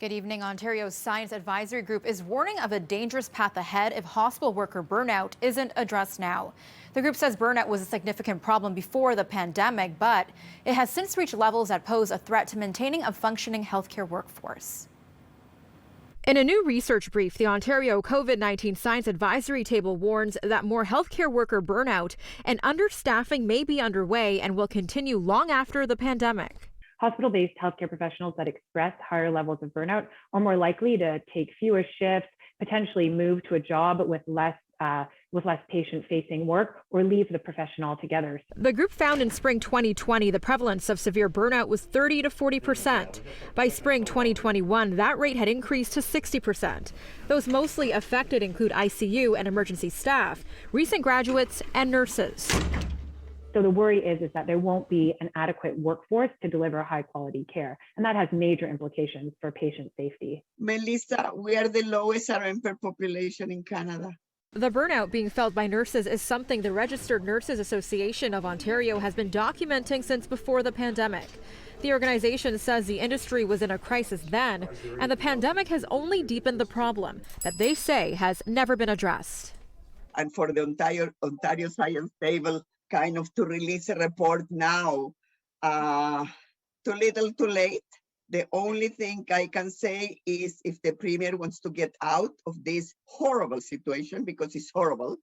Good evening. Ontario's Science Advisory Group is warning of a dangerous path ahead if hospital worker burnout isn't addressed now. The group says burnout was a significant problem before the pandemic, but it has since reached levels that pose a threat to maintaining a functioning healthcare workforce. In a new research brief, the Ontario COVID-19 Science Advisory Table warns that more healthcare worker burnout and understaffing may be underway and will continue long after the pandemic. Hospital-based healthcare professionals that express higher levels of burnout are more likely to take fewer shifts, potentially move to a job with less patient-facing work, or leave the profession altogether. The group found in spring 2020 the prevalence of severe burnout was 30 to 40%. By spring 2021, that rate had increased to 60%. Those mostly affected include ICU and emergency staff, recent graduates, and nurses. So the worry is that there won't be an adequate workforce to deliver high quality care. And that has major implications for patient safety. Melissa, we are the lowest RM per population in Canada. The burnout being felt by nurses is something the Registered Nurses Association of Ontario has been documenting since before the pandemic. The organization says the industry was in a crisis then, and the pandemic has only deepened the problem that they say has never been addressed. And for the Ontario Science Table kind of to release a report now, too little too late. The only thing I can say is if the Premier wants to get out of this horrible situation, because it's horrible,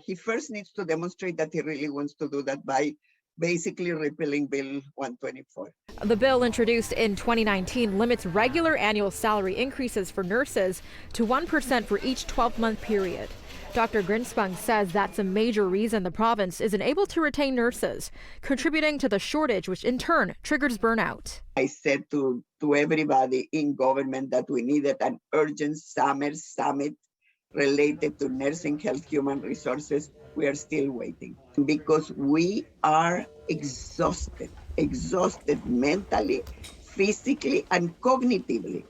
he first needs to demonstrate that he really wants to do that by basically repealing Bill 124. The bill introduced in 2019 limits regular annual salary increases for nurses to 1% for each 12-month period. Dr. Grinspan says that's a major reason the province isn't able to retain nurses, contributing to the shortage, which in turn triggers burnout. I said to everybody in government that we needed an urgent summer summit related to nursing health, human resources. We are still waiting because we are exhausted mentally, physically, and cognitively.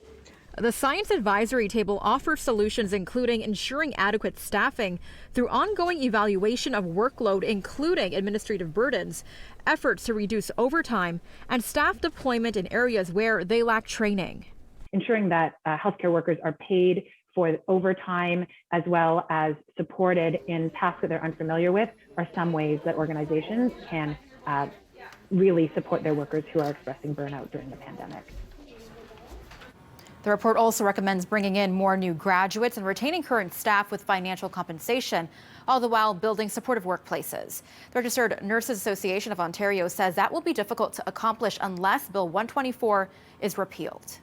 The Science Advisory Table offers solutions including ensuring adequate staffing through ongoing evaluation of workload, including administrative burdens, efforts to reduce overtime, and staff deployment in areas where they lack training. Ensuring that healthcare workers are paid for overtime as well as supported in tasks that they're unfamiliar with are some ways that organizations can really support their workers who are expressing burnout during the pandemic. The report also recommends bringing in more new graduates and retaining current staff with financial compensation, all the while building supportive workplaces. The Registered Nurses Association of Ontario says that will be difficult to accomplish unless Bill 124 is repealed.